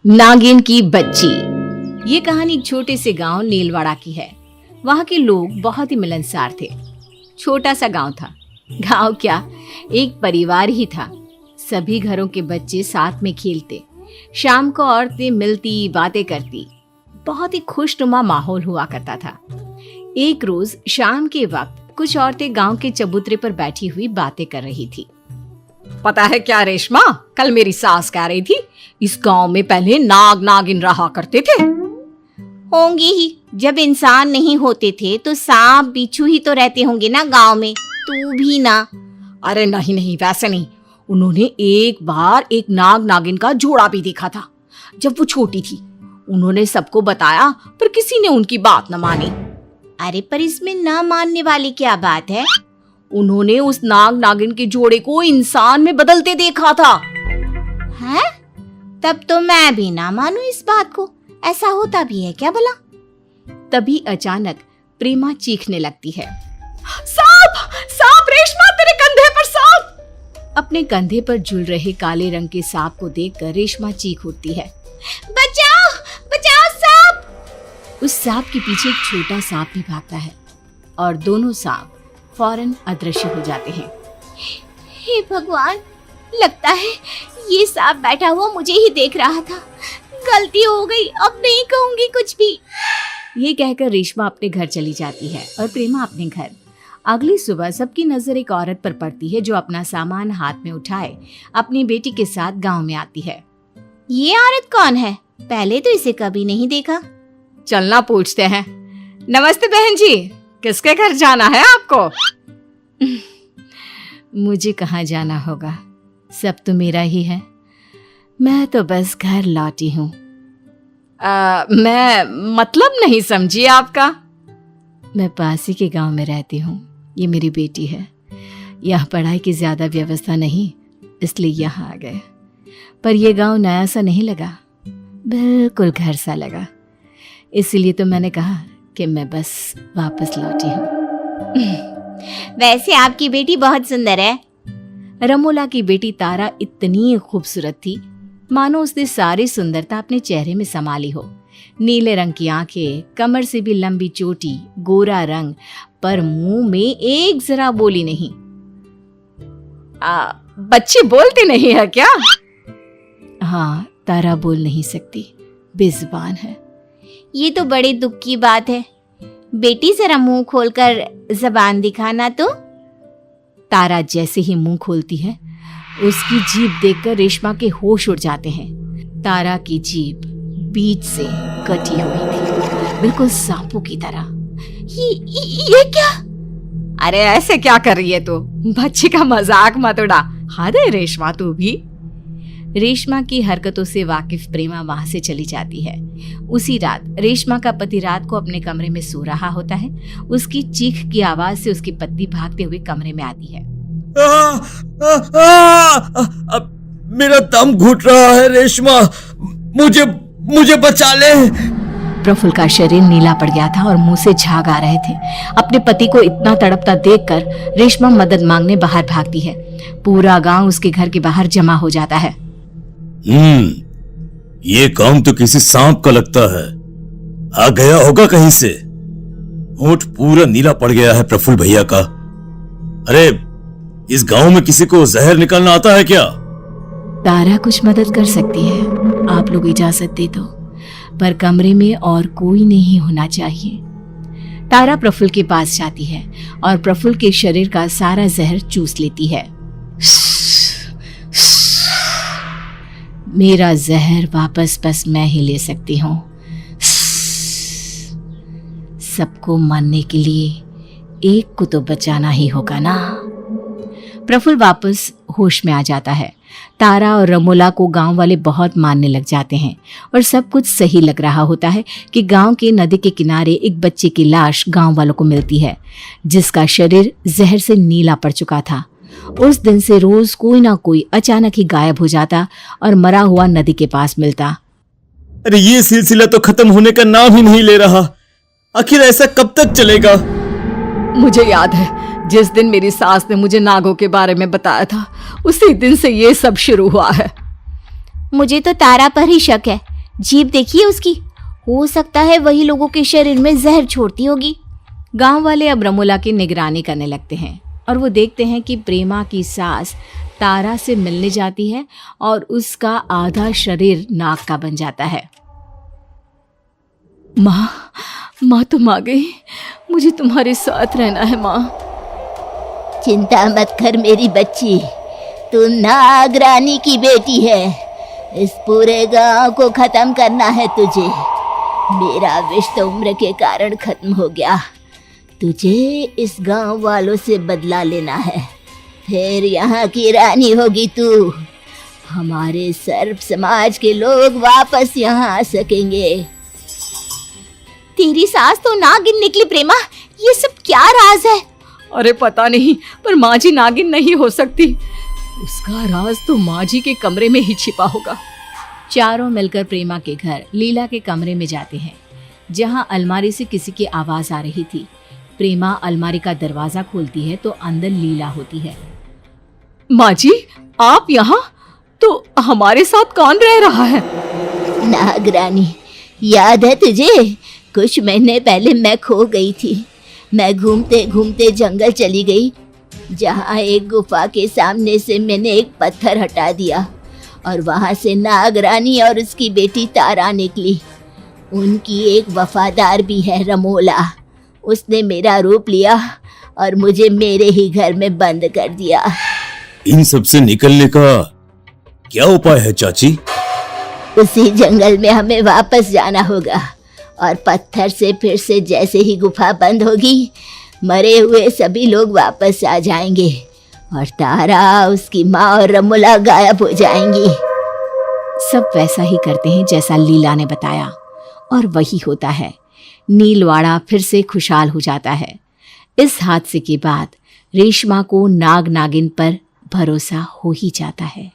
नागिन की बच्ची। ये कहानी एक छोटे से गांव नीलवाड़ा की है। वहां के लोग बहुत ही मिलनसार थे। छोटा सा गांव था। गांव क्या, एक परिवार ही था। सभी घरों के बच्चे साथ में खेलते। शाम को औरतें मिलती, बातें करती। बहुत ही खुशनुमा माहौल हुआ करता था। एक रोज शाम के वक्त कुछ औरतें गांव के चबूतरे पर बैठी हुई बातें कर रही थी। पता है क्या रेशमा, कल मेरी सास कह रही थी इस गांव में पहले नाग नागिन रहा करते थे। होंगे ही, जब इंसान नहीं होते थे तो सांप बिच्छू ही तो रहते होंगे ना गांव में। तू भी ना। अरे नहीं नहीं, वैसे नहीं। उन्होंने एक बार एक नाग नागिन का जोड़ा भी देखा था जब वो छोटी थी। उन्होंने सबको बताया पर किसी ने उनकी बात न मानी। अरे पर इसमें ना मानने वाली क्या बात है? उन्होंने उस नाग नागिन के जोड़े को इंसान में बदलते देखा था। हैं? तब तो मैं भी ना मानूं इस बात को। ऐसा होता भी है क्या भला? तभी अचानक प्रेमा चीखने लगती है। सांप! सांप! रेशमा, तेरे कंधे पर सांप! अपने कंधे पर झूल रहे काले रंग के सांप को देखकर रेशमा चीख उठती है। बचाओ! बचाओ सांप! उस सांप के पीछे एक छोटा सांप भी भागता है और दोनों सांप फौरन अदृश्य हो जाते हैं। हे भगवान, लगता है ये सांप बैठा हुआ मुझे ही देख रहा था। गलती हो गई, अब नहीं कहूंगी कुछ भी। ये कहकर रेशमा अपने घर चली जाती है और प्रेमा अपने घर। अगली सुबह सबकी नजर एक औरत पर पड़ती है जो अपना सामान हाथ में उठाए अपनी बेटी के साथ गांव में आती है। ये औरत कौन है? पहले तो इसे कभी नहीं देखा। चलना पूछते हैं। नमस्ते बहन जी, किसके घर जाना है आपको? मुझे कहाँ जाना होगा, सब तो मेरा ही है। मैं तो बस घर लौटी हूँ। मैं मतलब नहीं समझी आपका। मैं पास ही के गांव में रहती हूँ। ये मेरी बेटी है। यहाँ पढ़ाई की ज्यादा व्यवस्था नहीं, इसलिए यहाँ आ गए। पर यह गांव नया सा नहीं लगा, बिल्कुल घर सा लगा। इसीलिए तो मैंने कहा कि मैं बस वापस लौटी हूँ। वैसे आपकी बेटी बहुत सुंदर है। रमोला की बेटी तारा इतनी खूबसूरत थी मानो उसने सारी सुंदरता अपने चेहरे में समा ली हो। नीले रंग की आंखें, कमर से भी लंबी चोटी, गोरा रंग, पर मुंह में एक जरा बोली नहीं। बच्ची बोलती नहीं है क्या? हाँ, तारा बोल नहीं सकती, बेजुबान है। ये तो बड़े दुख की बात है। बेटी जरा मुंह खोलकर जबान दिखाना तो। तारा जैसे ही मुंह खोलती है उसकी जीभ देखकर रेशमा के होश उड़ जाते हैं। तारा की जीभ बीच से कटी हुई थी, बिल्कुल सांपों की तरह। ये क्या? अरे ऐसे क्या कर रही है तू? बच्ची का मजाक मत उड़ा। हद है रेशमा, तू भी। रेशमा की हरकतों से वाकिफ प्रेमा वहां से चली जाती है। उसी रात रेशमा का पति रात को अपने कमरे में सो रहा होता है। उसकी चीख की आवाज से उसकी पत्नी भागते हुए कमरे में आती है। मेरा दम घुट रहा है रेशमा, मुझे बचा ले। प्रफुल्ल का शरीर नीला पड़ गया था और मुंह से झाग आ रहे थे। अपने पति को इतना तड़पता देखकर रेशमा मदद मांगने बाहर भागती है। पूरा गांव उसके घर के बाहर जमा हो जाता है। ये काम तो किसी सांप का लगता है, आ गया होगा कहीं से। होंठ पूरा नीला पड़ गया है प्रफुल्ल भैया का। अरे इस गांव में किसी को जहर निकालना आता है क्या? तारा कुछ मदद कर सकती है, आप लोग इजाजत दे दो, पर कमरे में और कोई नहीं होना चाहिए। तारा प्रफुल्ल के पास जाती है और प्रफुल्ल के शरीर का सारा जहर चूस लेती है। मेरा जहर वापस बस मैं ही ले सकती हूँ। सबको मारने के लिए एक को तो बचाना ही होगा ना। प्रफुल्ल वापस होश में आ जाता है। तारा और रमोला को गांव वाले बहुत मानने लग जाते हैं और सब कुछ सही लग रहा होता है कि गांव के नदी के किनारे एक बच्चे की लाश गांव वालों को मिलती है जिसका शरीर जहर से नीला पड़ चुका था। उस दिन से रोज कोई ना कोई अचानक ही गायब हो जाता और मरा हुआ नदी के पास मिलता। अरे ये सिलसिला तो खत्म होने का नाम ही नहीं ले रहा। आखिर ऐसा कब तक चलेगा? मुझे याद है जिस दिन मेरी सास ने मुझे नागों के बारे में बताया था, उसी दिन से ये सब शुरू हुआ है। मुझे तो तारा पर ही शक है। जीभ देखिए उसकी, हो सकता है वही लोगों के शरीर में जहर छोड़ती होगी। गांव वाले अब रमोला की निगरानी करने लगते हैं और वो देखते हैं कि प्रेमा की सास तारा से मिलने जाती है और उसका आधा शरीर नाग का बन जाता है। माँ तुम आ गई, मुझे तुम्हारे साथ रहना है माँ। चिंता मत कर मेरी बच्ची, तू नाग रानी की बेटी है। इस पूरे गांव को खत्म करना है तुझे। मेरा विष तो उम्र के कारण खत्म हो गया, तुझे इस गांव वालों से बदला लेना है, फिर यहाँ की रानी होगी तू। हमारे सर्प समाज के लोग वापस यहाँ आ सकेंगे। तेरी सास तो नागिन निकली प्रेमा, ये सब क्या राज है? अरे पता नहीं, पर माँ जी नागिन नहीं हो सकती। उसका राज तो माँ जी के कमरे में ही छिपा होगा। चारों मिलकर प्रेमा के घर लीला के कमरे में जाते हैं, जहाँ अलमारी से किसी की आवाज आ रही थी। प्रेमा अलमारी का दरवाजा खोलती है तो अंदर लीला होती है। माँ जी, आप यहाँ? तो हमारे साथ कौन रह रहा है? नागरानी, याद है तुझे? कुछ महीने पहले मैं खो गई थी। मैं घूमते घूमते जंगल चली गई, जहाँ एक गुफा के सामने से मैंने एक पत्थर हटा दिया और वहाँ से नागरानी और उसकी बेटी तारा निकली। उनकी एक वफादार भी है रमोला। उसने मेरा रूप लिया और मुझे मेरे ही घर में बंद कर दिया। इन सब से निकलने का क्या उपाय है चाची? उसी जंगल में हमें वापस जाना होगा और पत्थर से फिर से जैसे ही गुफा बंद होगी, मरे हुए सभी लोग वापस आ जाएंगे और तारा, उसकी माँ और रमोला गायब हो जाएंगी। सब वैसा ही करते हैं जैसा लीला ने बताया और वही होता है। नीलवाड़ा फिर से खुशहाल हो जाता है। इस हादसे के बाद रेशमा को नाग नागिन पर भरोसा हो ही जाता है।